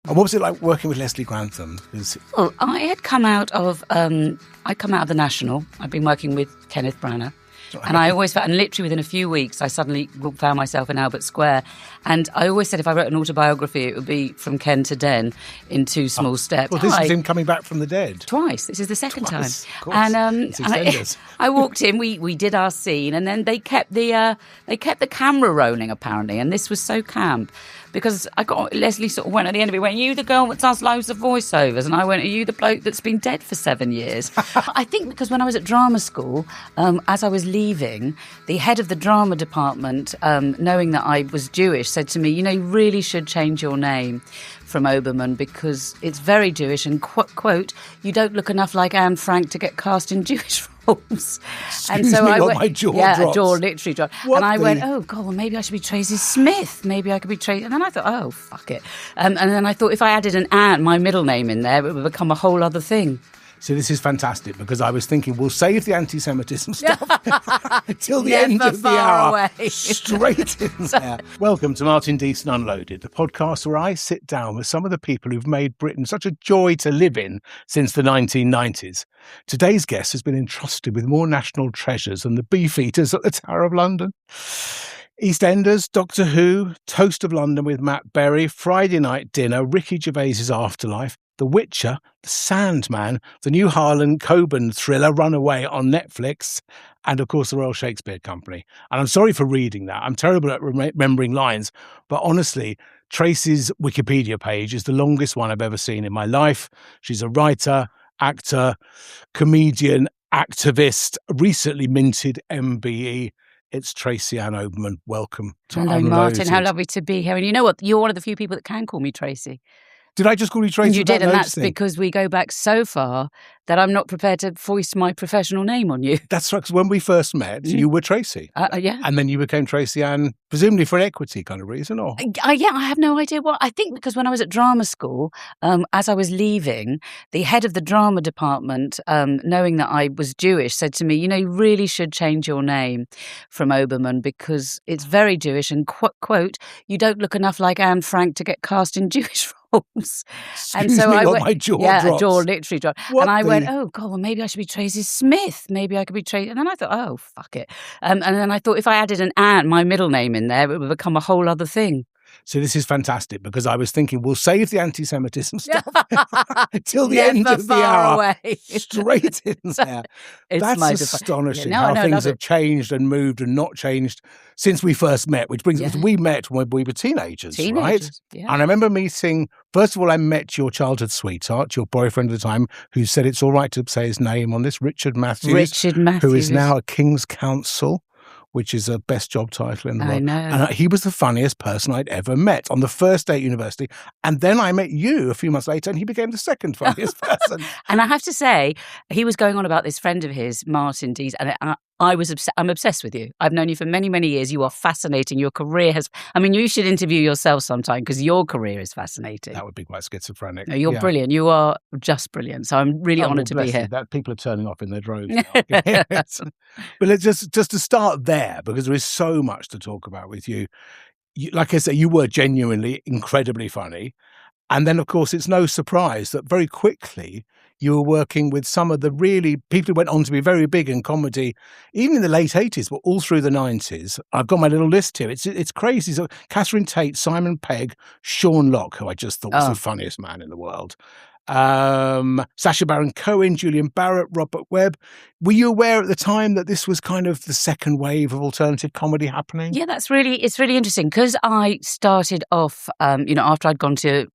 And what was it like working with Leslie Grantham? Well, I had come out of the National. I'd been working with Kenneth Branagh. And I always felt, and literally within a few weeks, I suddenly found myself in Albert Square. And I always said if I wrote an autobiography, it would be From Ken to Den in 2 small steps. Well, this is him coming back from the dead. Twice. This is the second time. Of course. And I walked in, we did our scene, and then they kept the camera rolling, apparently. And this was so camp. Because Leslie sort of went at the end of it, went, "Are you the girl that does loads of voiceovers?" And I went, "Are you the bloke that's been dead for 7 years?" I think because when I was at drama school, as I was leaving, the head of the drama department, knowing that I was Jewish, said to me, "You know, you really should change your name from Oberman because it's very Jewish and, quote, you don't look enough like Anne Frank to get cast in Jewish roles." And so I went, my jaw dropped. A jaw literally dropped. And I went, "Oh, God, well, maybe I should be Tracy Smith. Maybe I could be Tracy." And then I thought, oh, fuck it. And then I thought if I added an Anne, my middle name in there, it would become a whole other thing. So this is fantastic because I was thinking we'll save the antisemitism stuff until the end of the hour. Straight in there. Welcome to Martin Deeson Unloaded, the podcast where I sit down with some of the people who've made Britain such a joy to live in since the 1990s. Today's guest has been entrusted with more national treasures than the Beefeaters at the Tower of London. EastEnders, Doctor Who, Toast of London with Matt Berry, Friday Night Dinner, Ricky Gervais's Afterlife, The Witcher, The Sandman, the new Harlan Coben thriller Runaway on Netflix, and of course the Royal Shakespeare Company. And I'm sorry for reading that. I'm terrible at remembering lines, but honestly, Tracy's Wikipedia page is the longest one I've ever seen in my life. She's a writer, actor, comedian, activist, recently minted MBE. It's Tracy-Ann Oberman. Welcome to Unloaded. Hello, Martin. How lovely to be here. And you know what? You're one of the few people that can call me Tracy. Did I just call you Tracy? You did, and that's because we go back so far that I'm not prepared to foist my professional name on you. That's right, because when we first met, you were Tracy. Yeah. And then you became Tracy-Ann, presumably for an equity kind of reason, or? Yeah, I have no idea what. I think because when I was at drama school, as I was leaving, the head of the drama department, knowing that I was Jewish, said to me, "You know, you really should change your name from Oberman because it's very Jewish and, quote, you don't look enough like Anne Frank to get cast in Jewish roles." And so I went, my jaw dropped. Yeah, jaw literally dropped. And I went, "Oh, God, well, maybe I should be Tracy Smith. Maybe I could be Tracy." And then I thought, oh, fuck it. And then I thought if I added an Anne, my middle name in there, it would become a whole other thing. So this is fantastic because I was thinking we'll save the anti-Semitism stuff till the end of the hour. Straight in there. That's astonishing how things have changed and moved and not changed since we first met, which brings us, we met when we were teenagers, right? Yeah. And I remember meeting, first of all, I met your childhood sweetheart, your boyfriend at the time, who said it's all right to say his name on this, Richard Matthews. Who is now a King's Counsel, which is a best job title in the world. I know. And he was the funniest person I'd ever met on the first day at university. And then I met you a few months later, and he became the second funniest person. And I have to say, he was going on about this friend of his, Martin Deeson, and I'm obsessed with you. I've known you for many, many years. You are fascinating. Your career has... I mean, you should interview yourself sometime because your career is fascanating. That would be quite schizophrenic. No, you're brilliant. You are just brilliant. So I'm really honoured to be here. That people are turning off in their droves now. But let's just to start there, because there is so much to talk about with you. Like I say, you were genuinely incredibly funny. And then, of course, it's no surprise that very quickly you were working with some of the really people who went on to be very big in comedy, even in the late 80s, but all through the 90s. I've got my little list here. It's crazy. So Catherine Tate, Simon Pegg, Sean Locke, who I just thought was the funniest man in the world. Sacha Baron Cohen, Julian Barrett, Robert Webb. Were you aware at the time that this was kind of the second wave of alternative comedy happening? Yeah, it's really interesting because I started off, after I'd gone to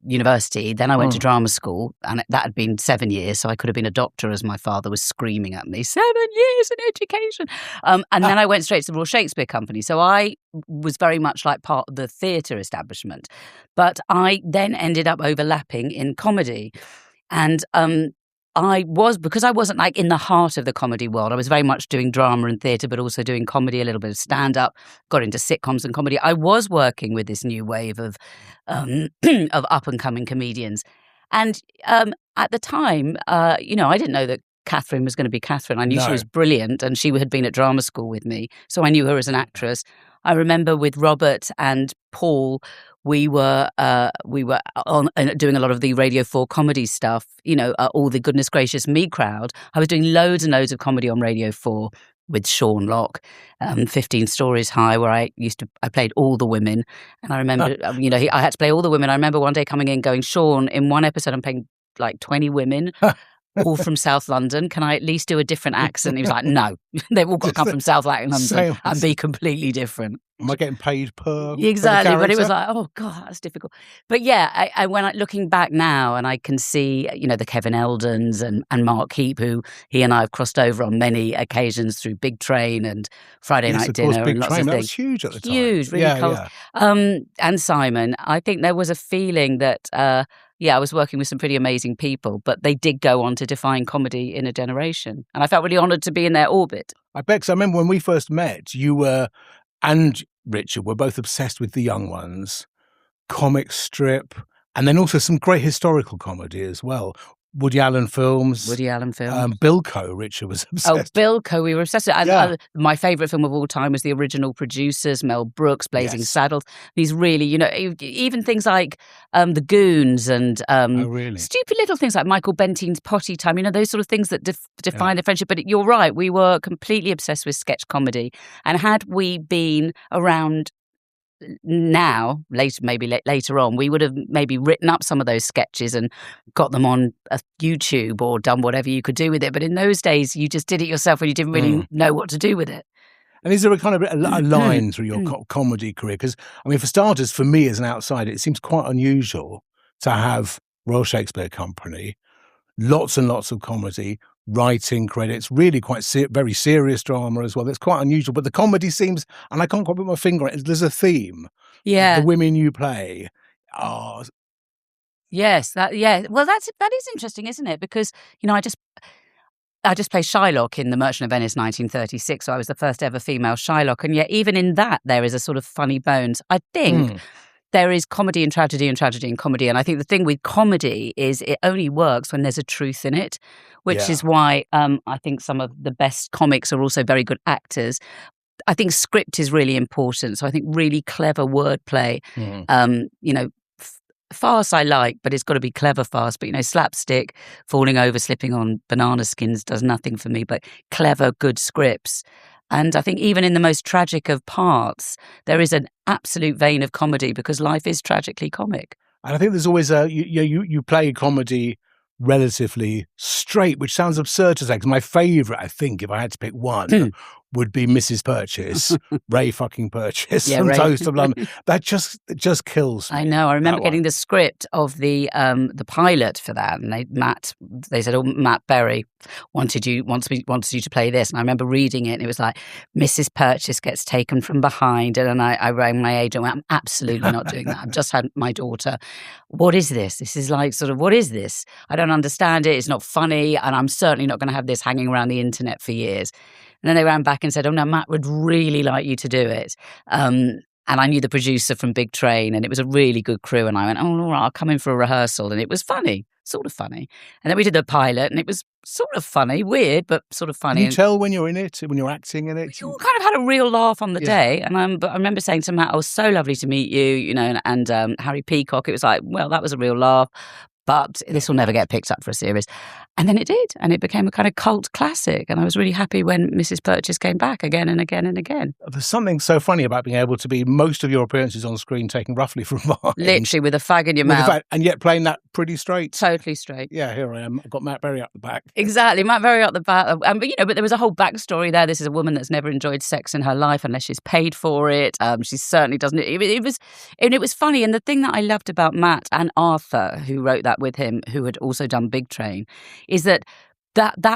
university, then I went to drama school, and that had been 7 years, so I could have been a doctor as my father was screaming at me, 7 years in education. And then I went straight to the Royal Shakespeare Company. So I was very much like part of the theatre establishment. But I then ended up overlapping in comedy. And because I wasn't like in the heart of the comedy world, I was very much doing drama and theatre, but also doing comedy, a little bit of stand-up, got into sitcoms and comedy. I was working with this new wave of up-and-coming comedians. And at the time, I didn't know that Catherine was going to be Catherine. I knew she was brilliant, and she had been at drama school with me, so I knew her as an actress. I remember with Robert and Paul, we were on doing a lot of the Radio 4 comedy stuff, all the Goodness Gracious Me crowd. I was doing loads and loads of comedy on Radio 4 with Sean Locke, 15 Stories High, where I played all the women. And I remember, I had to play all the women. I remember one day coming in going, Sean, in one episode I'm playing like 20 women. All from South London. Can I at least do a different accent? He was like, no, they've all got to come from South London and be completely different. Am I getting paid per Exactly, per but it was like, oh God, that's difficult. But yeah, looking back now and I can see, the Kevin Eldons and Mark Heap, who he and I have crossed over on many occasions through Big Train and Friday Night Dinner and lots of things. That was huge at the time. Huge, really cool. Yeah. And Simon, I think there was a feeling that... I was working with some pretty amazing people, but they did go on to define comedy in a generation. And I felt really honoured to be in their orbit. I bet, because I remember when we first met, you and Richard were both obsessed with The Young Ones, comic strip, and then also some great historical comedy as well. Woody Allen films. Bilko, Richard was obsessed. Oh, Bilko, we were obsessed with. My favourite film of all time was The Original Producers, Mel Brooks, Blazing Saddles. These really, even things like The Goons and stupid little things like Michael Bentine's Potty Time, those sort of things that define the friendship. But you're right, we were completely obsessed with sketch comedy. And had we been around now, later on, we would have maybe written up some of those sketches and got them on YouTube or done whatever you could do with it. But in those days, you just did it yourself and you didn't really know what to do with it. And is there a kind of a line through your comedy career? Because, for starters, for me as an outsider, it seems quite unusual to have Royal Shakespeare Company, lots and lots of comedy, writing credits, really quite very serious drama as well. That's quite unusual. But the comedy seems, and I can't quite put my finger on it, there's a theme. Yeah. The women you play are... Yes. Well, that is interesting, isn't it? Because, I just played Shylock in The Merchant of Venice 1936, so I was the first ever female Shylock. And yet even in that, there is a sort of funny bones. I think... There is comedy and tragedy and tragedy and comedy. And I think the thing with comedy is it only works when there's a truth in it, which is why I think some of the best comics are also very good actors. I think script is really important. So I think really clever wordplay, farce I like, but it's got to be clever farce. But, slapstick, falling over, slipping on banana skins does nothing for me, but clever, good scripts. And I think even in the most tragic of parts, there is an absolute vein of comedy because life is tragically comic. And I think there's always you play comedy relatively straight, which sounds absurd to say, because my favourite, I think, if I had to pick one, would be Mrs. Purchase, Ray fucking Purchase from Ray. Toast of London. That just kills me. I know. I remember getting the script of the pilot for that, and they said, Matt Berry wants you to play this, and I remember reading it, and it was like Mrs. Purchase gets taken from behind, and then I rang my agent. I'm absolutely not doing that. I've just had my daughter. What is this? This is like sort of, what is this? I don't understand it. It's not funny, and I'm certainly not going to have this hanging around the internet for years. And then they ran back and said, oh, no, Matt would really like you to do it. And I knew the producer from Big Train, and it was a really good crew. And I went, oh, all right, I'll come in for a rehearsal. And it was funny, sort of funny. And then we did the pilot, and it was sort of funny, weird, but sort of funny. Can you tell when you're in it, when you're acting in it? You kind of had a real laugh on the day. And but I remember saying to Matt, oh, so lovely to meet you, and Harry Peacock. It was like, well, that was a real laugh. But this will never get picked up for a series. And then it did. And it became a kind of cult classic. And I was really happy when Mrs. Purchase came back again and again and again. There's something so funny about being able to be most of your appearances on screen taken roughly from behind. Literally with a fag in your mouth. And yet playing that pretty straight. Totally straight. Yeah, here I am. I've got Matt Berry up the back. Exactly. Matt Berry up the back. But there was a whole backstory there. This is a woman that's never enjoyed sex in her life unless she's paid for it. She certainly doesn't. It was funny. And the thing that I loved about Matt and Arthur, who wrote that with him, who had also done Big Train, is that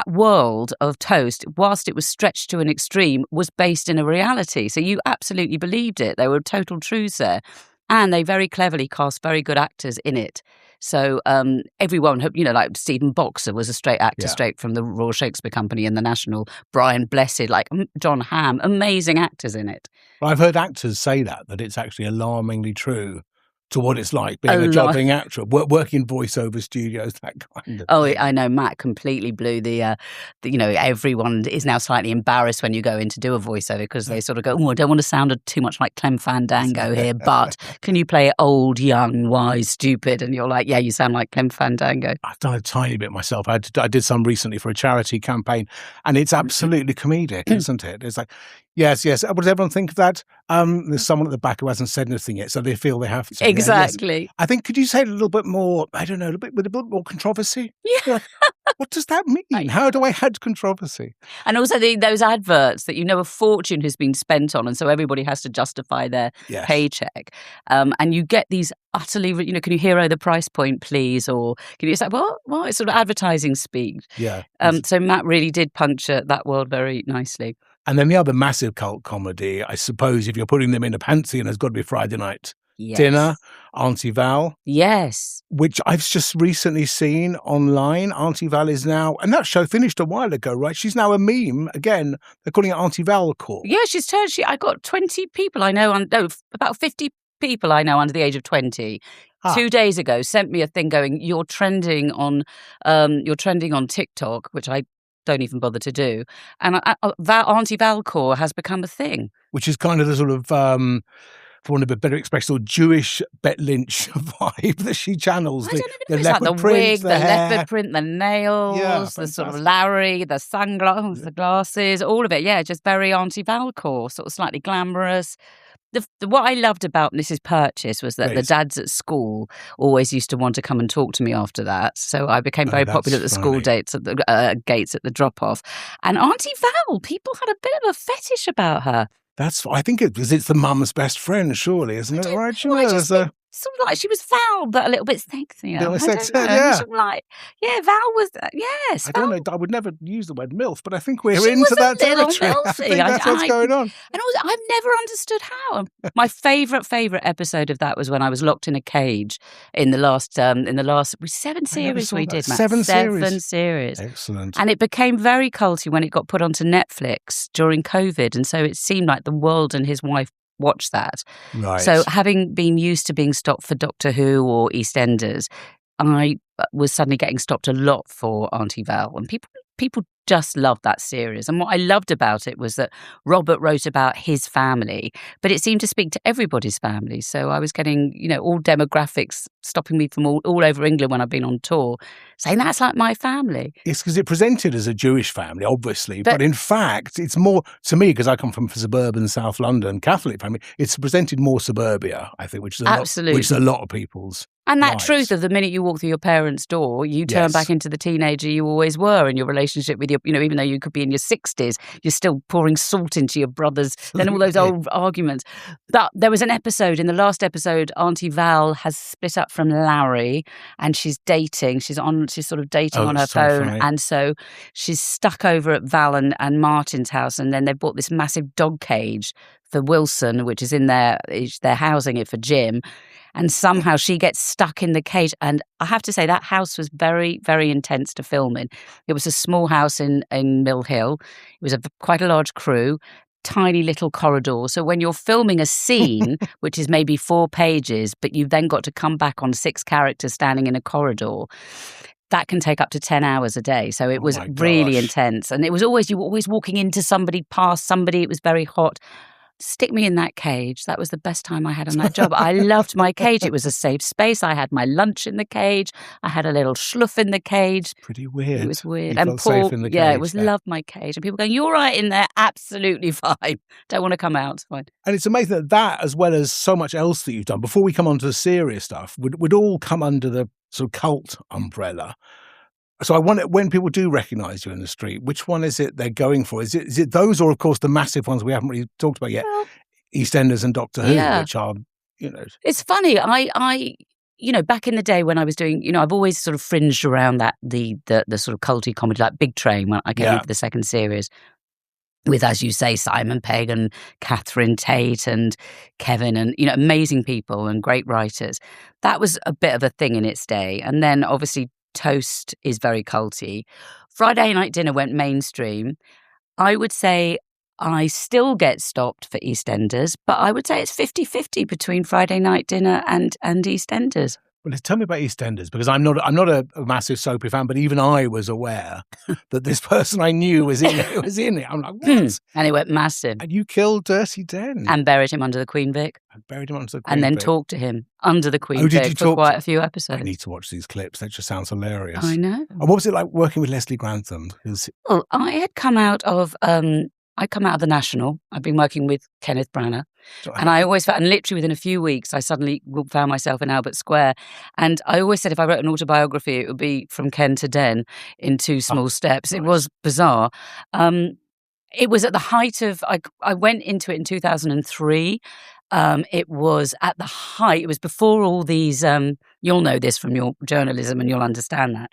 world of Toast, whilst it was stretched to an extreme, was based in a reality. So you absolutely believed it. There were total truths there. And they very cleverly cast very good actors in it. So everyone, like Stephen Boxer was a straight actor, straight from the Royal Shakespeare Company and the National. Brian Blessed, like John Hamm, amazing actors in it. Well, I've heard actors say that it's actually alarmingly true to what it's like being a jobbing actor, working in voiceover studios, that kind of thing. I know. Matt completely blew the everyone is now slightly embarrassed when you go in to do a voiceover because they sort of go, I don't want to sound too much like Clem Fandango here, but can you play it old, young, wise, stupid? And you're like, yeah, you sound like Clem Fandango. I've done a tiny bit myself. I did some recently for a charity campaign, and it's absolutely comedic, isn't it? It's like, yes. What does everyone think of that? There's someone at the back who hasn't said anything yet, so they feel they have to. Exactly. Yes. I think, could you say it a little bit more, I don't know, with a bit more controversy? Yeah. Like, what does that mean? How do I add controversy? And also those adverts that a fortune has been spent on, and so everybody has to justify their paycheck. And you get these utterly, can you hero the price point, please? Or can you say, what? It's sort of advertising speak. Yeah. So Matt really did puncture that world very nicely. And then the other massive cult comedy, I suppose, if you're putting them in a pantheon, has got to be Friday Night Dinner, Auntie Val. Yes. Which I've just recently seen online. Auntie Val is now, and that show finished a while ago, right? She's now a meme. Again, they're calling it Auntie Val Court. Yeah, she's turned, I got 20 people I know, about 50 people I know under the age of 20. 2 days ago, sent me a thing going, you're trending on TikTok, which I don't even bother to do. And Auntie Valcour has become a thing. Which is kind of the sort of, for want of a better expression, sort of Jewish Bet Lynch vibe that she channels. I don't even know. It's like the wig, the leopard print, the nails, the sort of Larry, the sunglasses, the glasses, all of it. Yeah, just very Auntie Valcour, sort of slightly glamorous. What I loved about Mrs. Purchase was that the dads at school always used to want to come and talk to me after that. So I became very popular at the school gates at the drop-off. And Auntie Val, people had a bit of a fetish about her. I think it's the mum's best friend, surely, isn't it? Right? Sort of like she was Val, but a little bit sexier. Val was, yes. I don't know. I would never use the word MILF, but I think we're into that territory. I think that's what's going on. And also, I've never understood how. My favourite episode of that was when I was locked in a cage in the last 7 series we did, Matt. 7 series. Excellent. And it became very culty when it got put onto Netflix during COVID, and so it seemed like the world and his wife watch that. Right. So having been used to being stopped for Doctor Who or EastEnders, I was suddenly getting stopped a lot for Auntie Val. And people just loved that series. And what I loved about it was that Robert wrote about his family, but it seemed to speak to everybody's family. So I was getting, all demographics stopping me from all over England when I've been on tour, saying that's like my family. It's because it presented as a Jewish family, obviously, but in fact, it's more, to me, because I come from suburban South London Catholic family, it's presented more suburbia, I think, which is a lot of people's. And that truth of the minute you walk through your parents' door, you turn back into the teenager you always were, in your relationship with your, even though you could be in your 60s, you're still pouring salt into your brothers, then all those old arguments. But there was an episode, in the last episode, Auntie Val has split up from Larry and she's dating. She's sort of dating on her phone. Funny. And so she's stuck over at Val and Martin's house, and then they bought this massive dog cage for Wilson, which is in they're housing it for Jim. And somehow she gets stuck in the cage. And I have to say, that house was very, very intense to film in. It was a small house in Mill Hill. It was quite a large crew, tiny little corridor. So when you're filming a scene, which is maybe 4 pages, but you've then got to come back on 6 characters standing in a corridor, that can take up to 10 hours a day. So it was really intense. And you were always walking into somebody, past somebody. It was very hot. Stick me in that cage. That was the best time I had on that job. I loved my cage. It was a safe space. I had my lunch in the cage. I had a little schluff in the cage. Pretty weird. It was weird. You felt safe in the cage. It was loved my cage. And people going, you're right in there. Absolutely fine. Don't want to come out. Fine. And it's amazing that as well as so much else that you've done, before we come on to the serious stuff, would all come under the sort of cult umbrella. So I wonder, when people do recognise you in the street, which one is it they're going for? Is it those, or of course the massive ones we haven't really talked about yet, EastEnders and Doctor Who, which are, It's funny. I back in the day when I was doing, I've always sort of fringed around that the sort of culty comedy, like Big Train, when I came into the second series. With, as you say, Simon Pegg and Catherine Tate and Kevin and, amazing people and great writers. That was a bit of a thing in its day. And then obviously Toast is very culty. Friday Night Dinner went mainstream. I would say I still get stopped for EastEnders, but I would say it's 50-50 between Friday night dinner and EastEnders. Well, tell me about EastEnders, because I'm not a massive soapy fan, but even I was aware that this person I knew was in it. I'm like, what? And it went massive. And you killed Dirty Den. And buried him under the Queen Vic. And then talked to him under the Queen Vic for quite a few episodes. I need to watch these clips. That just sounds hilarious. I know. And what was it like working with Leslie Grantham? Well, I had come out of the National. I'd been working with Kenneth Branagh. And I always felt, and literally within a few weeks, I suddenly found myself in Albert Square. And I always said if I wrote an autobiography, it would be from Ken to Den in 2 small steps. Nice. It was bizarre. It was at the height of, I went into it in 2003. It was at the height. It was before all these, you'll know this from your journalism and you'll understand that.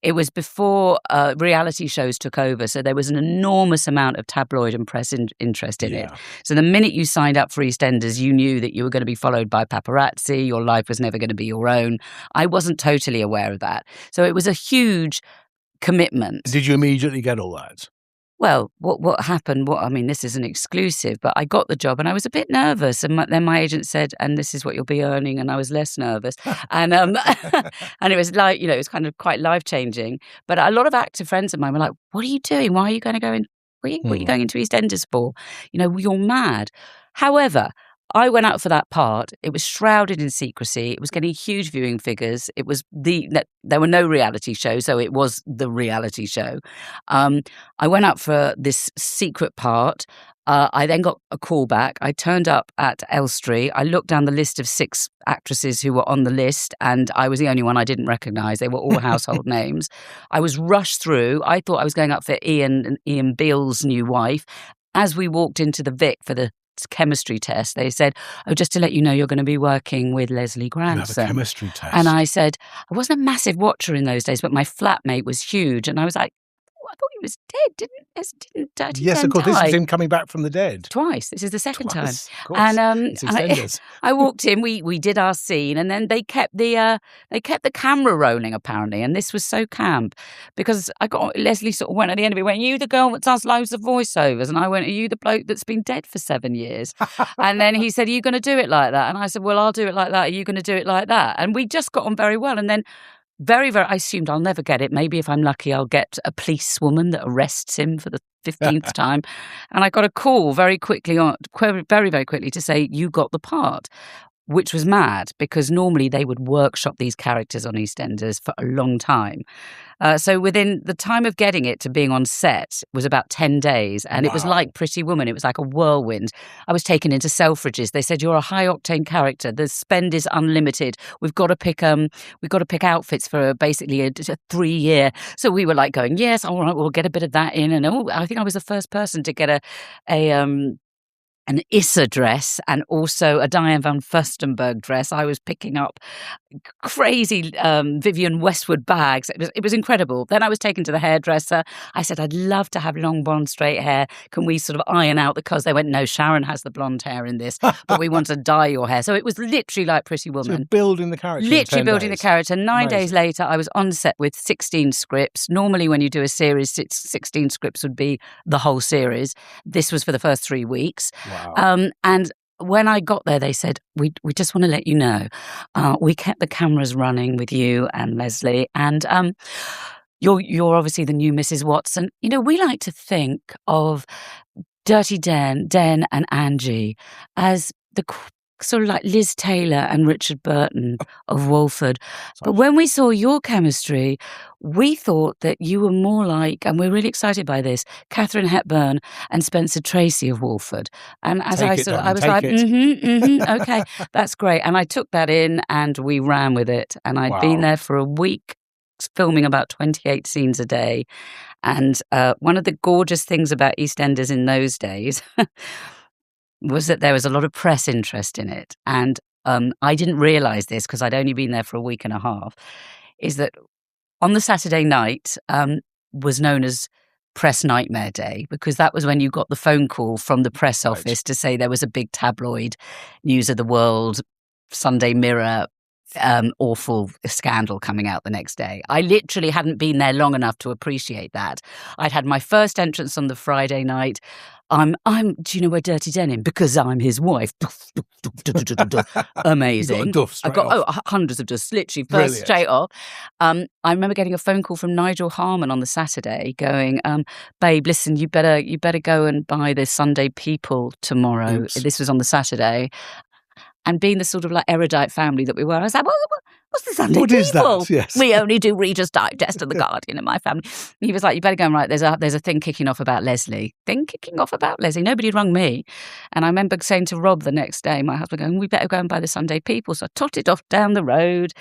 It was before reality shows took over, so there was an enormous amount of tabloid and press interest in it. So the minute you signed up for EastEnders, you knew that you were going to be followed by paparazzi, your life was never going to be your own. I wasn't totally aware of that. So it was a huge commitment. Did you immediately get all that? Well, what happened, this isn't exclusive, but I got the job and I was a bit nervous. And then my agent said, and this is what you'll be earning. And I was less nervous. And and it was like, it was kind of quite life-changing. But a lot of actor friends of mine were like, what are you doing? Why are you going to go in? What are you going into EastEnders for? You're mad. However, I went out for that part. It was shrouded in secrecy. It was getting huge viewing figures. It was there were no reality shows, so it was the reality show. I went out for this secret part. I then got a call back. I turned up at Elstree. I looked down the list of 6 actresses who were on the list, and I was the only one I didn't recognise. They were all household names. I was rushed through. I thought I was going up for Ian Beale's new wife. As we walked into the Vic for the chemistry test, they said, just to let you know, you're going to be working with Leslie Grantham. You have a chemistry test. And I said, I wasn't a massive watcher in those days, but my flatmate was huge. And I was like, I thought he was dead, didn't Dirty Yes, Den of course. die? This is him coming back from the dead. Twice. This is the second time. Of course. And it's I walked in. We did our scene, and then they kept the camera rolling apparently. And this was so camp because Leslie sort of went at the end of it. Went, you the girl that does loads of voiceovers? And I went, are you the bloke that's been dead for 7 years? And then he said, are you going to do it like that? And I said, well, I'll do it like that. Are you going to do it like that? And we just got on very well. And then very, very, I assumed I'll never get it. Maybe if I'm lucky, I'll get a policewoman that arrests him for the 15th time. And I got a call very quickly, very, very quickly to say, you got the part, which was mad because normally they would workshop these characters on EastEnders for a long time. So within the time of getting it to being on set was about 10 days. And It was like Pretty Woman. It was like a whirlwind. I was taken into Selfridges. They said, you're a high octane character. The spend is unlimited. We've got to pick outfits for basically a 3-year. So we were like going, yes, all right, we'll get a bit of that in. And I think I was the first person to get an Issa dress and also a Diane van Furstenberg dress. I was picking up crazy Vivienne Westwood bags. It was incredible. Then I was taken to the hairdresser. I said, I'd love to have long blonde straight hair. Can we sort of iron out the colours? They went, no, Sharon has the blonde hair in this, but we want to dye your hair. So it was literally like Pretty Woman. So building the character. Literally building days. The character. 9 Amazing. days later, I was on set with 16 scripts. Normally when you do a series, 16 scripts would be the whole series. This was for the first 3 weeks. Wow. And when I got there, they said, we just want to let you know, we kept the cameras running with you and Leslie, and you're obviously the new Mrs. Watson. We like to think of Dirty Den and Angie as the sort of like Liz Taylor and Richard Burton of Walford. But when we saw your chemistry, we thought that you were more like, and we're really excited by this, Katharine Hepburn and Spencer Tracy of Walford. And as I was like, okay, that's great. And I took that in and we ran with it. And I'd been there for a week, filming about 28 scenes a day. And one of the gorgeous things about EastEnders in those days was that there was a lot of press interest in it. And I didn't realise this because I'd only been there for a week and a half, is that on the Saturday night was known as Press Nightmare Day, because that was when you got the phone call from the press office to say there was a big tabloid, News of the World, Sunday Mirror, awful scandal coming out the next day. I literally hadn't been there long enough to appreciate that. I'd had my first entrance on the Friday night. Do you know where Dirty Denim? Because I'm his wife. Amazing. You got a duff I've got hundreds of duffs, literally first straight off. I remember getting a phone call from Nigel Harman on the Saturday going, babe, listen, you better go and buy the Sunday People tomorrow. Oops. This was on the Saturday. And being the sort of like erudite family that we were, I was like, what's the Sunday People? Is that? Yes. We only do Reader's Digest and The Guardian in my family. And he was like, you better go and write. There's a thing kicking off about Leslie. Nobody had rung me. And I remember saying to Rob the next day, my husband going, we better go and buy the Sunday People. So I totted off down the road.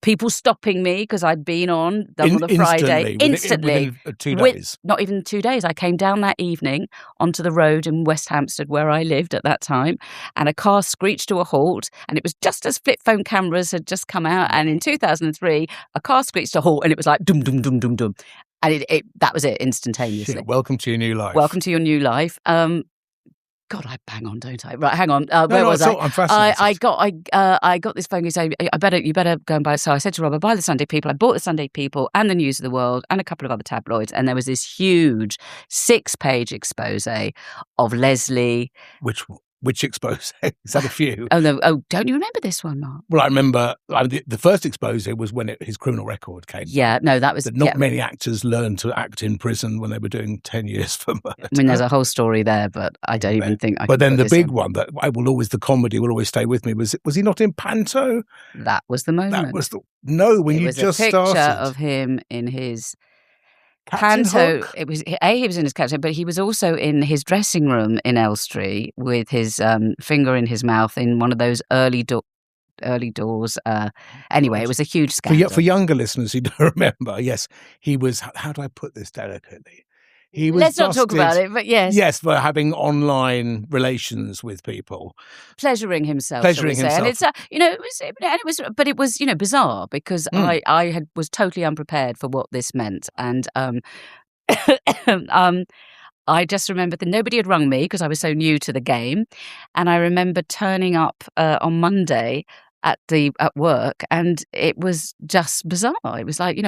People stopping me because I'd been on the Friday. Instantly. Within 2 days. Not even 2 days. I came down that evening onto the road in West Hampstead where I lived at that time, and a car screeched to a halt, and it was just as flip phone cameras had just come out, and in 2003, a car screeched to a halt, and it was like dum, dum, dum, dum, dum. And that was it instantaneously. Shit, welcome to your new life. Welcome to your new life. God, I bang on, don't I? Right, hang on. Where was I? I'm fascinated. I got this phone saying, you better go and buy. So I said to Rob, buy the Sunday People. I bought the Sunday People and the News of the World and a couple of other tabloids. And there was this huge 6-page expose of Leslie. Which expose? Is that a few? Oh, no. Oh, don't you remember this one, Mark? Well, I remember the first expose was when his criminal record came. Yeah, no, that was... That not many actors learned to act in prison when they were doing 10 years for murder. I mean, there's a whole story there, but I don't even think I But then the big on. one that the comedy will always stay with me was he not in Panto? That was the moment. That was when you just started. It was a picture of him in his... Panto, he was in his Captain, but he was also in his dressing room in Elstree with his finger in his mouth in one of those early doors. Anyway, it was a huge scandal. For younger listeners who don't remember, yes, he was, how do I put this delicately? He was Let's not talk about it, but yes. Yes, for having online relations with people. Pleasuring himself. And it's, it was bizarre because I was totally unprepared for what this meant. And I just remember that nobody had rung me because I was so new to the game. And I remember turning up on Monday at work, and it was just bizarre. It was like,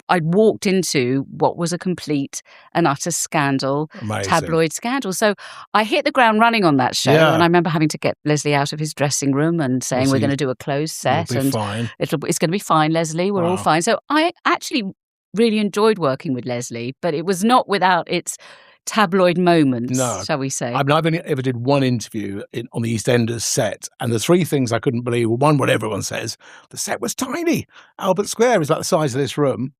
I'd walked into what was a complete and utter scandal. Amazing. Tabloid scandal. So I hit the ground running on that show, and I remember having to get Leslie out of his dressing room and saying, we're going to do a closed set, and fine. It's going to be fine, Leslie. We're all fine. So I actually really enjoyed working with Leslie, but it was not without its tabloid moments, shall we say. I've only ever did one interview on the EastEnders set, and the 3 things I couldn't believe were, 1, what everyone says, the set was tiny. Albert Square is about the size of this room.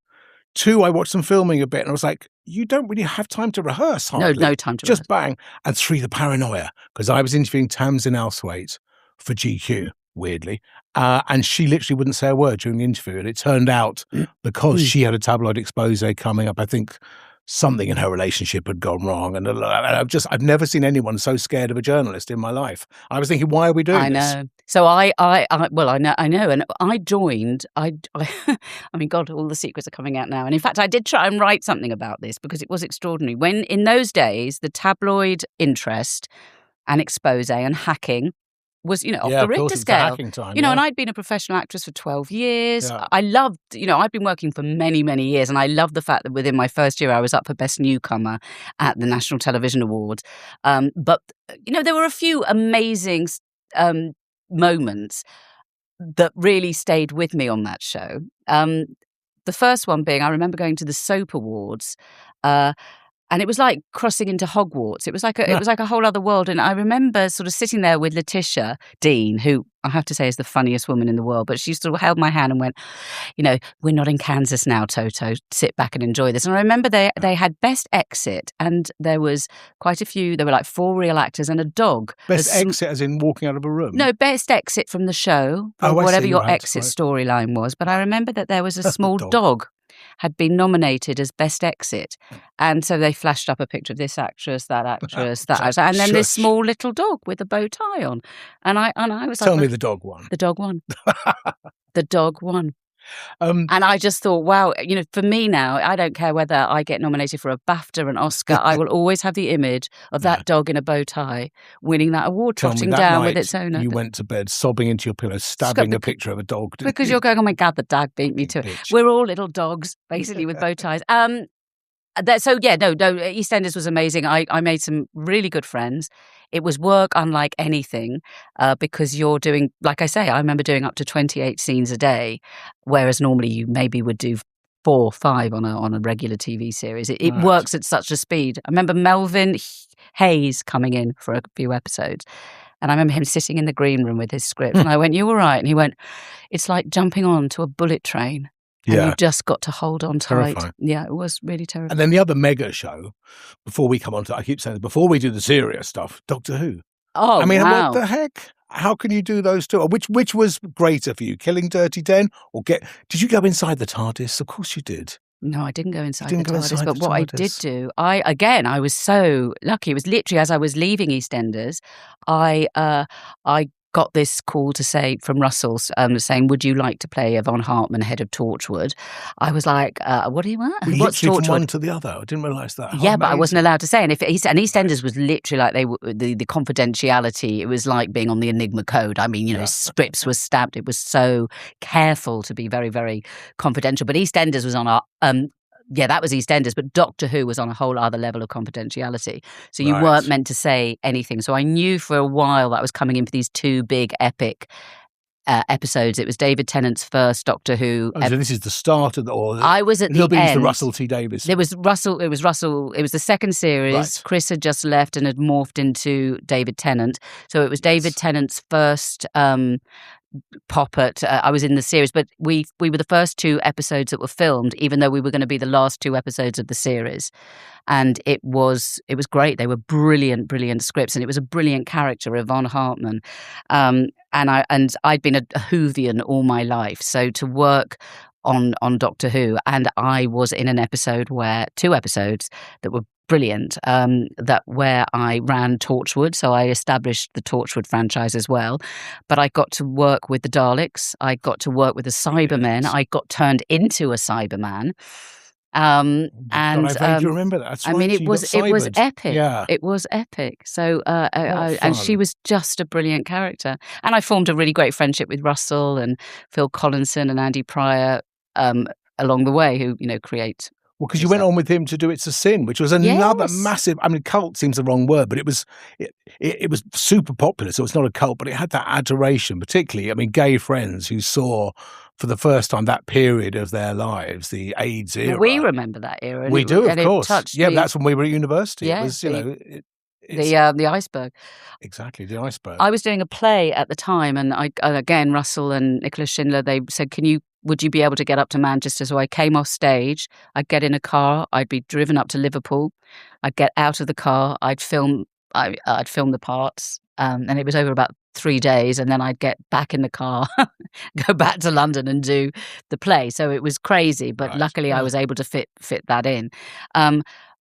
2, I watched them filming a bit, and I was like, you don't really have time to rehearse, hardly. No time to Just rehearse. bang. And 3, the paranoia, because I was interviewing Tamsin Althwaite for GQ, weirdly, and she literally wouldn't say a word during the interview, and it turned out because she had a tabloid expose coming up, I think something in her relationship had gone wrong, and I've never seen anyone so scared of a journalist in my life. I was thinking, why are we doing this? I know. So I know, and I joined. I mean, God, all the secrets are coming out now. And in fact, I did try and write something about this because it was extraordinary. When in those days, the tabloid interest and expose and hacking was, off the Richter scale. Time, and I'd been a professional actress for 12 years. Yeah. I loved, I'd been working for many, many years, and I loved the fact that within my first year I was up for Best Newcomer at the National Television Awards. But, there were a few amazing moments that really stayed with me on that show. The first one being, I remember going to the Soap Awards, and it was like crossing into Hogwarts. It was like a whole other world. And I remember sort of sitting there with Letitia Dean, who I have to say is the funniest woman in the world. But she sort of held my hand and went, we're not in Kansas now, Toto. Sit back and enjoy this. And I remember they had Best Exit, and there was quite a few. There were like 4 real actors and a dog. Best Exit as in walking out of a room? No, Best Exit from the show, or whatever your exit storyline was. But I remember that there was a small dog had been nominated as Best Exit. And so they flashed up a picture of this actress, that actress, that actress, and then this small little dog with a bow tie on. And I was Tell me the dog won. The dog won. The dog won. And I just thought, wow, for me now, I don't care whether I get nominated for a BAFTA, an Oscar. I will always have the image of that dog in a bow tie winning that award, trotting down with its owner. You went to bed sobbing into your pillow, stabbing a picture of a dog. Because you're going, oh my God, the dog beat me to it. We're all little dogs, basically, with bow ties. EastEnders was amazing. I made some really good friends. It was work unlike anything because you're doing, like I say, I remember doing up to 28 scenes a day, whereas normally you maybe would do 4 or 5 on a regular TV series. It works at such a speed. I remember Melvin Hayes coming in for a few episodes. And I remember him sitting in the green room with his script. And I went, you all right? And he went, it's like jumping on to a bullet train. And you just got to hold on tight. Terrifying. Yeah, it was really terrifying. And then the other mega show, before we come on to, I keep saying, before we do the serious stuff, Doctor Who. Oh, I mean, wow. what the heck? How can you do those two? Which was greater for you, Killing Dirty Den or Did you go inside the TARDIS? Of course you did. No, I didn't go inside the TARDIS, but what I did do, I was so lucky. It was literally as I was leaving EastEnders, I got this call to say from Russell saying, would you like to play Yvonne Hartman, head of Torchwood? I was like, what do you want? What's literally Torchwood? From one to the other. I didn't realise that. Yeah, but I wasn't allowed to say. And EastEnders was literally like the confidentiality. It was like being on the Enigma code. I mean, scripts were stamped. It was so careful to be very, very confidential. But EastEnders was on our that was EastEnders, but Doctor Who was on a whole other level of confidentiality. So you weren't meant to say anything. So I knew for a while that I was coming in for these 2 big epic episodes. It was David Tennant's first Doctor Who. So this is the start of I was at the end. The Russell T Davies. There was Russell. It was Russell. It was the second series. Right. Chris had just left and had morphed into David Tennant. So it was David Tennant's first pop at I was in the series, but we were the first 2 episodes that were filmed, even though we were going to be the last 2 episodes of the series. And it was great. They were brilliant scripts, and it was a brilliant character, Yvonne Hartman. And I'd been a Whovian all my life, so to work on Doctor Who, and I was in an episode 2 episodes that were brilliant, where I ran Torchwood, so I established the Torchwood franchise as well. But I got to work with the Daleks, I got to work with the Cybermen, I got turned into a Cyberman. And I vaguely remember that. That's I mean, it was epic. Yeah. It was epic. So, and she was just a brilliant character. And I formed a really great friendship with Russell and Phil Collinson and Andy Pryor along the way, who create. Well, because you went on with him to do It's a Sin, which was another massive. I mean, cult seems the wrong word, but it was super popular. So it's not a cult, but it had that adoration, particularly. I mean, gay friends who saw for the first time that period of their lives, the AIDS era. We remember that era. We do, of course. That's when we were at university. Yeah, it was, the iceberg. Exactly, the iceberg. I was doing a play at the time, and again, Russell and Nicholas Schindler, they said, would you be able to get up to Manchester? So I came off stage, I'd get in a car, I'd be driven up to Liverpool, I'd get out of the car, I'd film the parts, and it was over about 3 days, and then I'd get back in the car, go back to London and do the play. So it was crazy, but luckily I was able to fit that in.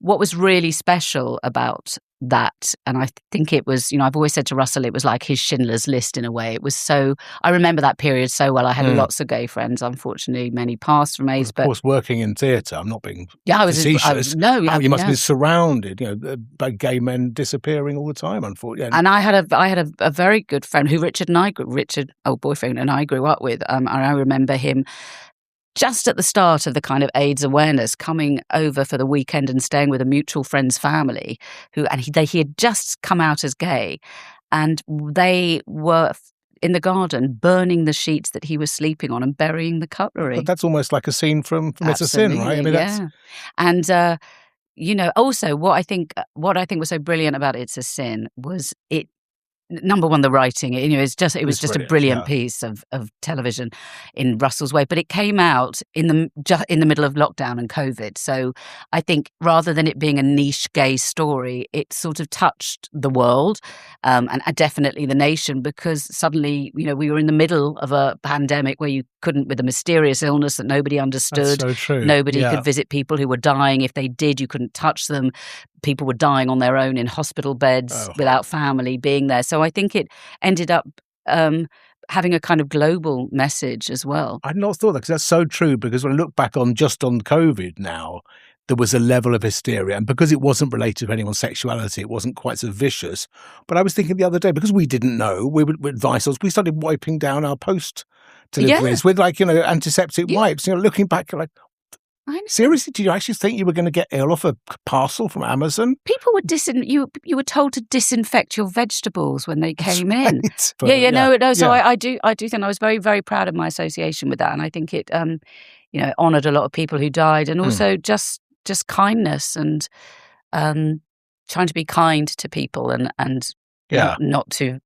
What was really special about that, and I think it was, I've always said to Russell, it was like his Schindler's List in a way. It was so, I remember that period so well. I had lots of gay friends. Unfortunately, many passed from AIDS. Of course, working in theatre, I'm not being you facetious. You must be surrounded, by gay men disappearing all the time, unfortunately. And I had a very good friend who old boyfriend, and I grew up with. And I remember him just at the start of the kind of AIDS awareness, coming over for the weekend and staying with a mutual friend's family, he had just come out as gay, and they were in the garden burning the sheets that he was sleeping on and burying the cutlery. But that's almost like a scene from It's a Sin, right? I mean, yeah. And also what I think was so brilliant about It's a Sin was it. Number one, the writing. It was just a brilliant piece of television in Russell's way. But it came out in the middle of lockdown and COVID. So I think rather than it being a niche gay story, it sort of touched the world and definitely the nation, because suddenly we were in the middle of a pandemic where you couldn't, with a mysterious illness that nobody understood. That's so true. Nobody could visit people who were dying. If they did, you couldn't touch them. People were dying on their own in hospital beds without family being there. So I think it ended up having a kind of global message as well. I'd not thought that, because that's so true, because when I look back on COVID now, there was a level of hysteria, and because it wasn't related to anyone's sexuality, it wasn't quite so vicious. But I was thinking the other day, because we didn't know, we would advise us, we started wiping down our post deliveries with antiseptic wipes. Looking back, you're like, seriously, did you actually think you were going to get ill off a parcel from Amazon? People were you were told to disinfect your vegetables when they came in. Right. But, no. So I do think I was very, very proud of my association with that, and I think it honoured a lot of people who died, and also just kindness and trying to be kind to people and not to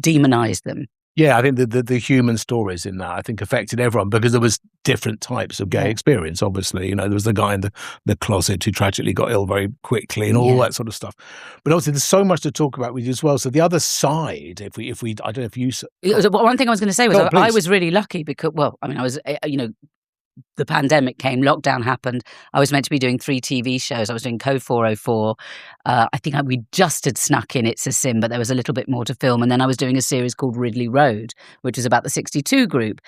demonize them. Yeah, I think the human stories in that, I think, affected everyone, because there was different types of gay experience, obviously. There was the guy in the closet who tragically got ill very quickly and all that sort of stuff. But obviously there's so much to talk about with you as well. So the other side, if we I don't know if you... One thing I was going to say was I was really lucky because, I was, the pandemic came, lockdown happened. I was meant to be doing 3 TV shows. I was doing Code 404. I think we just had snuck in It's a Sin, but there was a little bit more to film. And then I was doing a series called Ridley Road, which was about the 62 group.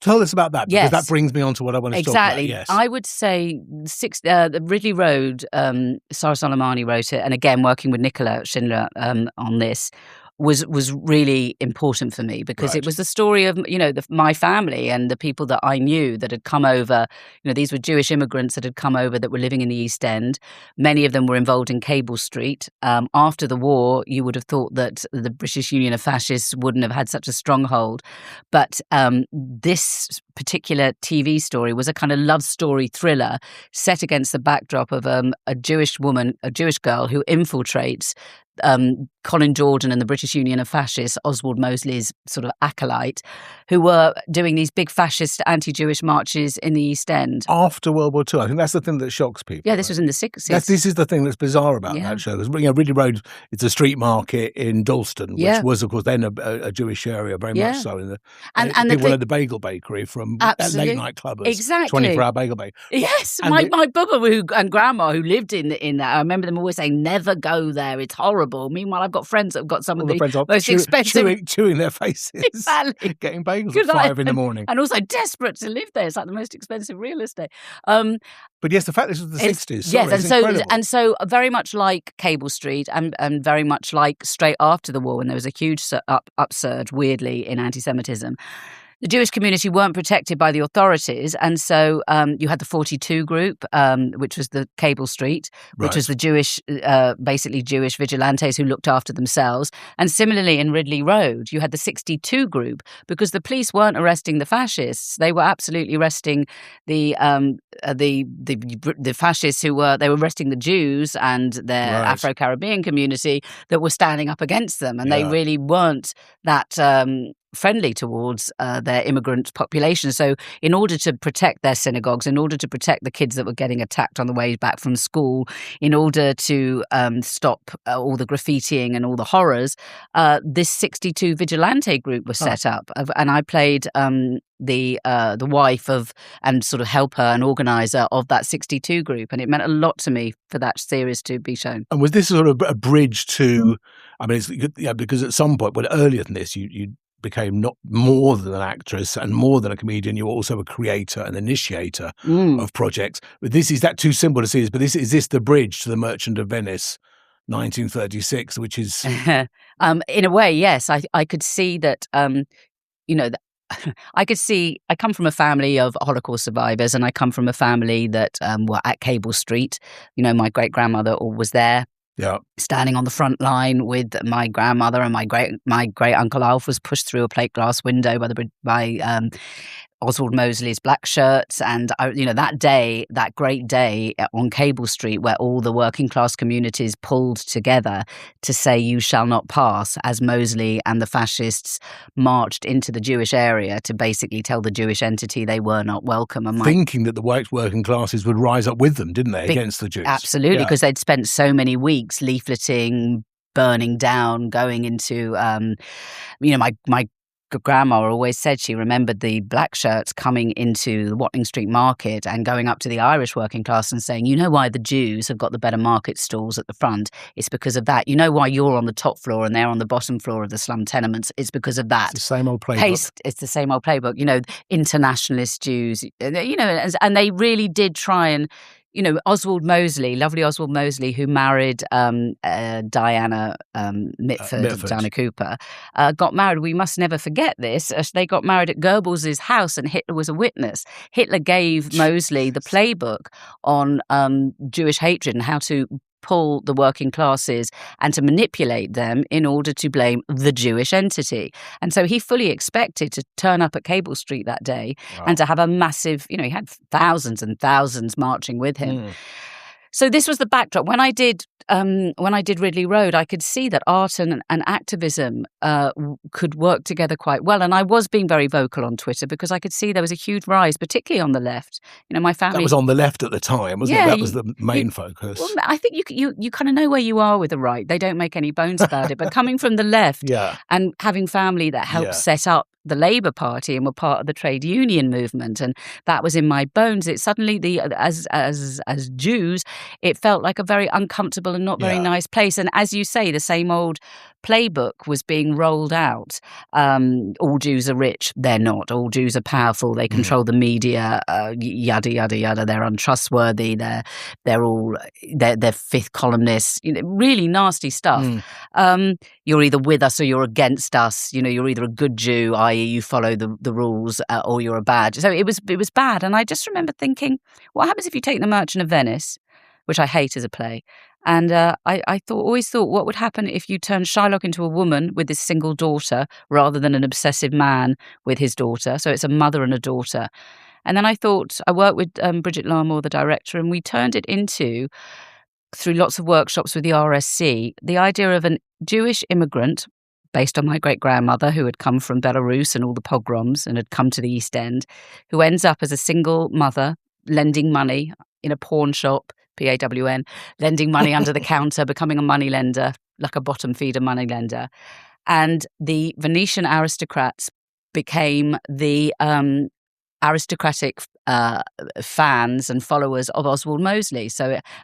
Tell us about that, because that brings me on to what I want to talk about. Exactly. Yes. I would say the Ridley Road, Sarah Soleimani wrote it, and again, working with Nicola Schindler on this, was really important for me, because it was the story of my family and the people that I knew that had come over. These were Jewish immigrants that had come over that were living in the East End. Many of them were involved in Cable Street. After the war, you would have thought that the British Union of Fascists wouldn't have had such a stronghold, but this particular TV story was a kind of love story thriller set against the backdrop of a Jewish woman, a Jewish girl who infiltrates Colin Jordan and the British Union of Fascists, Oswald Mosley's sort of acolyte, who were doing these big fascist anti-Jewish marches in the East End. After World War II. I think that's the thing that shocks people. Yeah, this was in the 60s. This is the thing that's bizarre about that show. Because Ridley Road is a street market in Dalston, which was, of course, then a Jewish area, very much so. And people had the bagel bakery from that late night clubbers. Exactly. 24-hour bagel bakery. Yes, my bubba and grandma who lived in that, I remember them always saying, never go there, it's horrible. Meanwhile, I've got friends that have got some of the most expensive... Chewing their faces. Exactly. Getting bagels at 5 in the morning. And also desperate to live there. It's like the most expensive real estate. But yes, the fact this was the 60s. And so very much like Cable Street and very much like straight after the war, when there was a huge upsurge, weirdly, in anti-Semitism, the Jewish community weren't protected by the authorities, and so you had the 42 group, which was the Cable Street, which was the Jewish, basically Jewish vigilantes who looked after themselves. And similarly in Ridley Road, you had the 62 group, because the police weren't arresting the fascists; they were absolutely arresting the fascists they were arresting the Jews and their Afro-Caribbean community that were standing up against them, and they really weren't that friendly towards their immigrant population. So in order to protect their synagogues, in order to protect the kids that were getting attacked on the way back from school, in order to stop all the graffitiing and all the horrors, this 62 vigilante group was set up. And I played the wife of and sort of helper and organizer of that 62 group, and it meant a lot to me for that series to be shown. And was this sort of a bridge to, because at some point, earlier than this, you became not more than an actress and more than a comedian, you were also a creator and initiator of projects. But is that too simple to see this? But is this the bridge to The Merchant of Venice, 1936, which is... in a way, yes. I could see that, I come from a family of Holocaust survivors, and I come from a family that were at Cable Street. My great-grandmother was there. Yeah, standing on the front line with my grandmother, and my great uncle Alf was pushed through a plate glass window by Oswald Mosley's black shirts. And that great day on Cable Street, where all the working class communities pulled together to say "you shall not pass," as Mosley and the fascists marched into the Jewish area to basically tell the Jewish entity they were not welcome. And thinking that the white working classes would rise up with them, didn't they, against the Jews? Absolutely, because they'd spent so many weeks leafleting, burning down, going into, my grandma always said she remembered the black shirts coming into the Watling Street market and going up to the Irish working class and saying, you know why the Jews have got the better market stalls at the front? It's because of that. You know why you're on the top floor and they're on the bottom floor of the slum tenements? It's because of that. It's the same old playbook. It's the same old playbook. You know, internationalist Jews, you know, and they really did try and, you know, Oswald Mosley, lovely Oswald Mosley, who married Diana Mitford, Diana Cooper, got married. We must never forget this. They got married at Goebbels' house and Hitler was a witness. Hitler gave Mosley the playbook on Jewish hatred and how to pull the working classes and to manipulate them in order to blame the Jewish entity. And so he fully expected to turn up at Cable Street that day and to have a massive, you know, he had thousands and thousands marching with him. So this was the backdrop. When I did Ridley Road, I could see that art and activism could work together quite well. And I was being very vocal on Twitter because I could see there was a huge rise, particularly on the left. You know, my family... That was on the left at the time, wasn't it? That was the main focus. Well, I think you kind of know where you are with the right. They don't make any bones about it. But coming from the left and having family that helped set up the Labour Party and were part of the trade union movement, and that was in my bones. It suddenly, as Jews, it felt like a very uncomfortable and not very nice place. And as you say, the same old playbook was being rolled out. All Jews are rich. They're not. All Jews are powerful. They control the media. Yada yada yada. They're untrustworthy. They're fifth columnists. You know, really nasty stuff. You're either with us or you're against us. You know, you're either a good Jew, i.e., you follow the rules, or you're a bad. So it was bad. And I just remember thinking, what happens if you take The Merchant of Venice, which I hate as a play, and I always thought, what would happen if you turned Shylock into a woman with his single daughter rather than an obsessive man with his daughter? So it's a mother and a daughter. And then I thought, I worked with Bridget Larmore, the director, and we turned it into, through lots of workshops with the RSC, the idea of an Jewish immigrant based on my great-grandmother who had come from Belarus and all the pogroms and had come to the East End, who ends up as a single mother lending money in a pawn shop, PAWN, lending money under the counter, becoming a moneylender, like a bottom feeder moneylender. And the Venetian aristocrats became the aristocratic fans and followers of Oswald Mosley.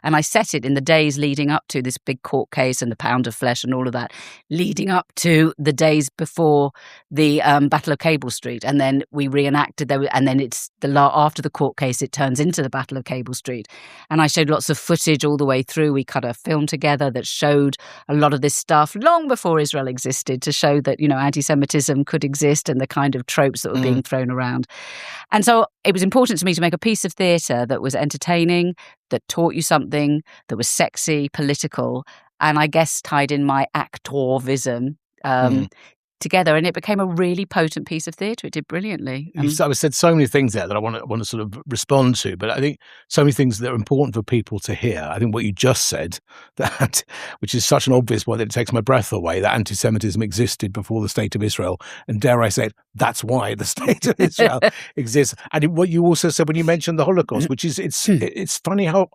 And I set it in the days leading up to this big court case and the pound of flesh and all of that, leading up to the days before the Battle of Cable Street. And then we reenacted there, and then it's after the court case, it turns into the Battle of Cable Street. And I showed lots of footage all the way through. We cut a film together that showed a lot of this stuff long before Israel existed, to show that, you know, anti-Semitism could exist and the kind of tropes that were being thrown around. And so it was important to me to make a piece of theatre that was entertaining, that taught you something, that was sexy, political, and I guess tied in my actorvism together, and it became a really potent piece of theatre. It did brilliantly. You've said so many things there that I want to sort of respond to, but I think so many things that are important for people to hear. I think what you just said, that which is such an obvious one that it takes my breath away, that anti-Semitism existed before the State of Israel, and dare I say it, that's why the State of Israel exists. And what you also said when you mentioned the Holocaust, which is it's funny how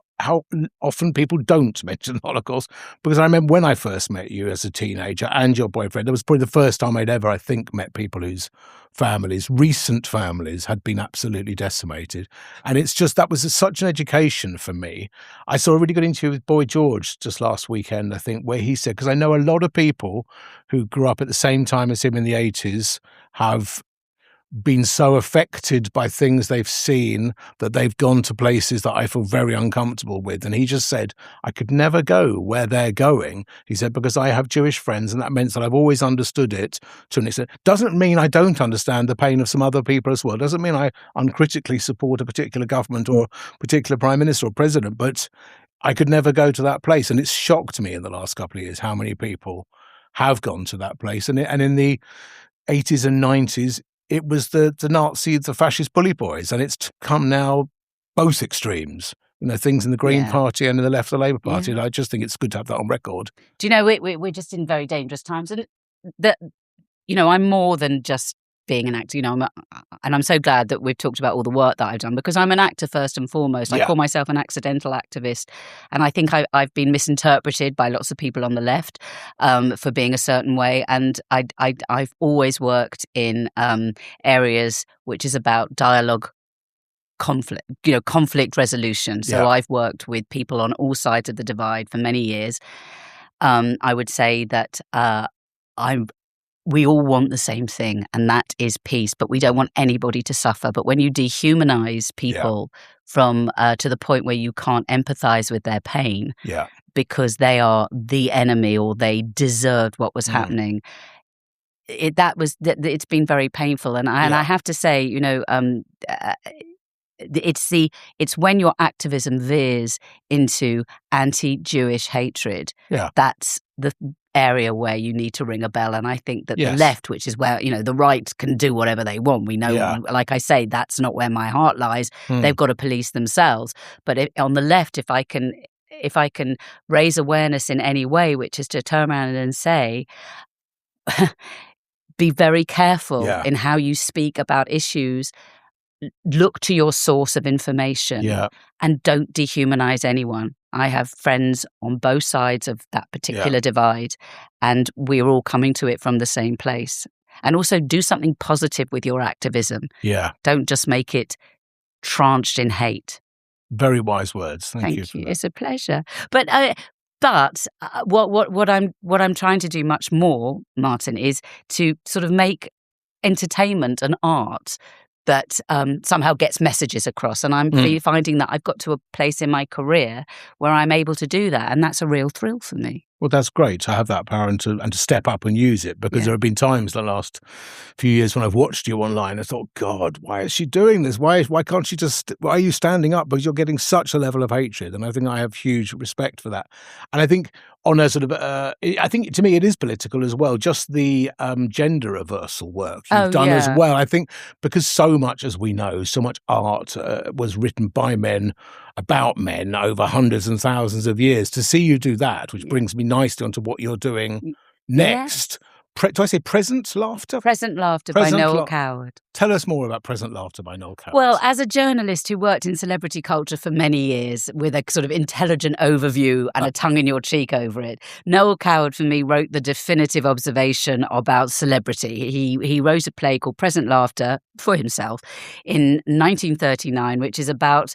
often people don't mention the Holocaust, because I remember when I first met you as a teenager and your boyfriend, that was probably the first time I'd ever, I think, met people whose recent families had been absolutely decimated. And it's just, that was such an education for me. I saw a really good interview with Boy George just last weekend, I think, where he said, because I know a lot of people who grew up at the same time as him in the 80s have been so affected by things they've seen that they've gone to places that I feel very uncomfortable with. And he just said, I could never go where they're going. He said, because I have Jewish friends, and that meant that I've always understood it to an extent. Doesn't mean I don't understand the pain of some other people as well. Doesn't mean I uncritically support a particular government or a particular prime minister or president, but I could never go to that place. And it's shocked me in the last couple of years how many people have gone to that place. And in the 80s and 90s, it was the Nazi, the fascist bully boys, and it's come now both extremes. You know, things in the Green Party and in the left, the Labour Party. And I just think it's good to have that on record. Do you know, we're just in very dangerous times, and that, you know, I'm more than just being an actor. And I'm so glad that we've talked about all the work that I've done, because I'm an actor first and foremost. I call myself an accidental activist, and I think I've been misinterpreted by lots of people on the left for being a certain way. And I've always worked in areas which is about dialogue, conflict resolution. So I've worked with people on all sides of the divide for many years. I would say that we all want the same thing, and that is peace, but we don't want anybody to suffer. But when you dehumanize people from to the point where you can't empathize with their pain because they are the enemy or they deserved what was happening, it's been very painful. And I have to say, it's when your activism veers into anti-Jewish hatred. That's the area where you need to ring a bell. And I think that the left, which is where the right can do whatever they want, we know, like I say, that's not where my heart lies. They've got to police themselves. But on the left, if I can raise awareness in any way, which is to turn around and say, be very careful in how you speak about issues. Look to your source of information and don't dehumanize anyone. I have friends on both sides of that particular divide, and we're all coming to it from the same place. And also do something positive with your activism. Don't just make it tranched in hate. Very wise words. Thank you. It's a pleasure. But what I'm trying to do much more, Martin, is to sort of make entertainment and art that somehow gets messages across. And I'm finding that I've got to a place in my career where I'm able to do that. And that's a real thrill for me. Well, that's great to have that power and to step up and use it, because there have been times the last few years when I've watched you online, I thought, God, why is she doing this? Why can't she why are you standing up? Because you're getting such a level of hatred. And I think I have huge respect for that. And I think on a sort of, I think to me it is political as well, just the gender reversal work you've done as well. I think because so much, as we know, so much art was written by men, about men over hundreds and thousands of years, to see you do that, which brings me nicely onto what you're doing next. Do I say Present Laughter? Present Laughter by Noel Coward. Tell us more about Present Laughter by Noel Coward. Well, as a journalist who worked in celebrity culture for many years with a sort of intelligent overview and a tongue-in-your-cheek over it, Noel Coward, for me, wrote the definitive observation about celebrity. He wrote a play called Present Laughter for himself in 1939, which is about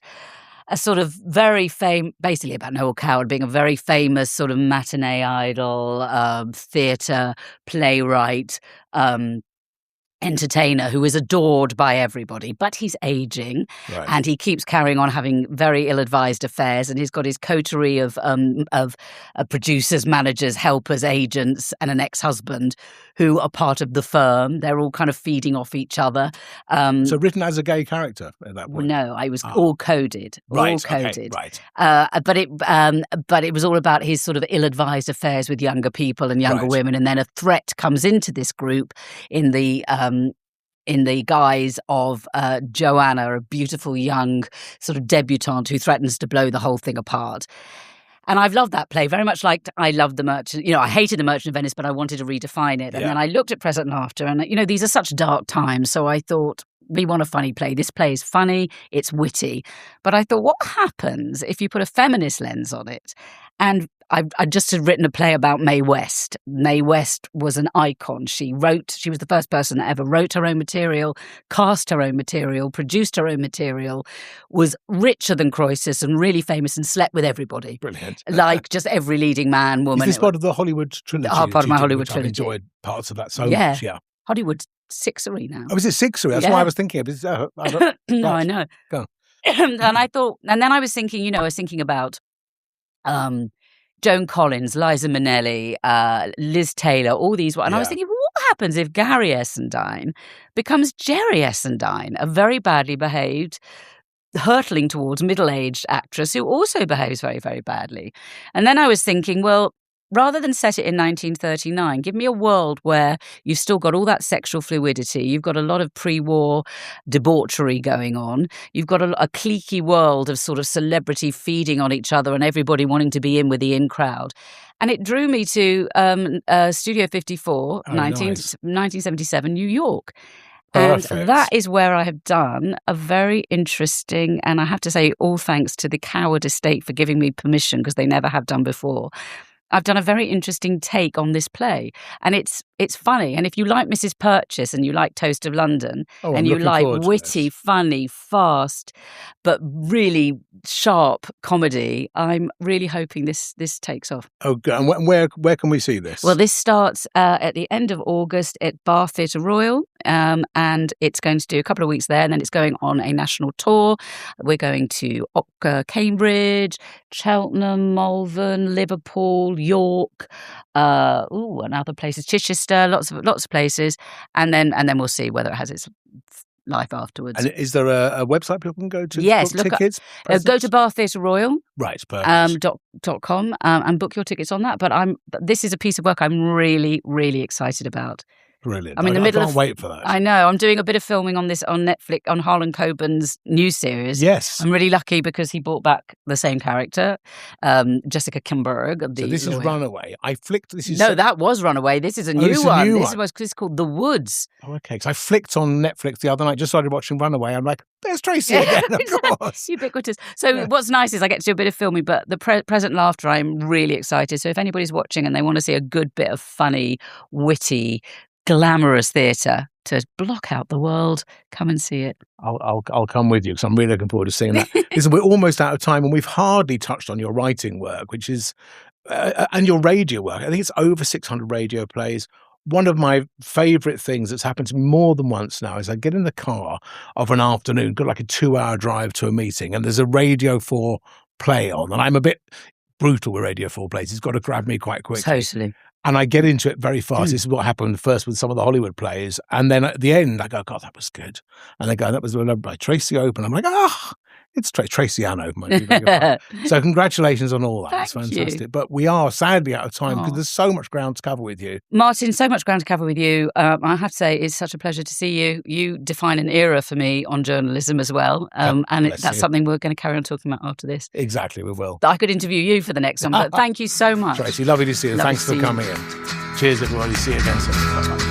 a sort of very basically about Noel Coward being a very famous sort of matinee idol, theatre playwright, entertainer who is adored by everybody, but he's aging and he keeps carrying on having very ill-advised affairs, and he's got his coterie of producers, managers, helpers, agents, and an ex-husband who are part of the firm. They're all kind of feeding off each other. So written as a gay character at that point? No, I was all coded. Right, all coded. Okay, right. But it was all about his sort of ill-advised affairs with younger people and younger women, and then a threat comes into this group in the guise of Joanna, a beautiful young sort of debutante who threatens to blow the whole thing apart. And I've loved that play very much like I loved The Merchant. I hated The Merchant of Venice, but I wanted to redefine it. And then I looked at Present Laughter, and these are such dark times. So I thought, we want a funny play. This play is funny, it's witty. But I thought, what happens if you put a feminist lens on it? And I just had written a play about Mae West. Mae West was an icon. She was the first person that ever wrote her own material, cast her own material, produced her own material, was richer than Croesus and really famous and slept with everybody. Brilliant. Like just every leading man, woman. Is this part of the Hollywood trilogy? Part of my Hollywood trilogy. I've enjoyed parts of that so much, Hollywood sixery now. Oh, is it sixery? That's why I was thinking of it. No, I know. Go on. And then I was thinking, about Joan Collins, Liza Minnelli, Liz Taylor, all these. And I was thinking, what happens if Gary Essendine becomes Jerry Essendine, a very badly behaved, hurtling towards middle-aged actress who also behaves very, very badly? And then I was thinking, well, rather than set it in 1939, give me a world where you've still got all that sexual fluidity. You've got a lot of pre-war debauchery going on. You've got a cliquey world of sort of celebrity feeding on each other and everybody wanting to be in with the in crowd. And it drew me to Studio 54, 1977, New York. Perfect. And that is where I have done a very interesting, and I have to say, all thanks to the Coward estate for giving me permission, because they never have done before. I've done a very interesting take on this play, and it's funny. And if you like Mrs. Purchase and you like Toast of London, and you like witty, funny, fast, but really sharp comedy, I'm really hoping this takes off. Oh, good. And where can we see this? Well, this starts at the end of August at Bath Theatre Royal, and it's going to do a couple of weeks there, and then it's going on a national tour. We're going to Cambridge, Cheltenham, Malvern, Liverpool, York, and other places, Chichester, lots of places, and then we'll see whether it has its life afterwards. And is there a website people can go to? Yes, book tickets. Go to Bath Theatre Royal. Right, perfect. .com and book your tickets on that. But this is a piece of work I'm really, really excited about. Brilliant. I'm in the middle can't wait for that. I know. I'm doing a bit of filming on this on Netflix, on Harlan Coben's new series. Yes. I'm really lucky because he brought back the same character, Jessica Kimberg. So this is Runaway. I flicked. That was Runaway. This is a new one. This is called The Woods. Oh, okay. Because I flicked on Netflix the other night, just started watching Runaway. I'm like, there's Tracy again, of course. Ubiquitous. So what's nice is I get to do a bit of filming, but the present laughter, I'm really excited. So if anybody's watching and they want to see a good bit of funny, witty, glamorous theatre to block out the world, come and see it. I'll come with you because I'm really looking forward to seeing that. Listen, we're almost out of time, and we've hardly touched on your writing work, which is and your radio work. I think it's over 600 radio plays. One of my favourite things that's happened to me more than once now is I get in the car of an afternoon, got like a 2-hour drive to a meeting, and there's a Radio 4 play on, and I'm a bit brutal with Radio 4 plays. It's got to grab me quite quickly. Totally. And I get into it very fast. This is what happened first with some of the Hollywood plays. And then at the end, I go, God, that was good. And they go, that was by Tracy Oberman. I'm like, it's Tracy-Ann Oberman. So congratulations on all that. Thank It's fantastic. you. But we are sadly out of time because there's so much ground to cover with you. Martin, so much ground to cover with you. I have to say, it's such a pleasure to see you. You define an era for me on journalism as well. That's something we're going to carry on talking about after this. Exactly, we will. I could interview you for the next one, but thank you so much. Tracy, lovely to see you. Thanks for coming in. Cheers, everybody. See you again soon. Bye-bye.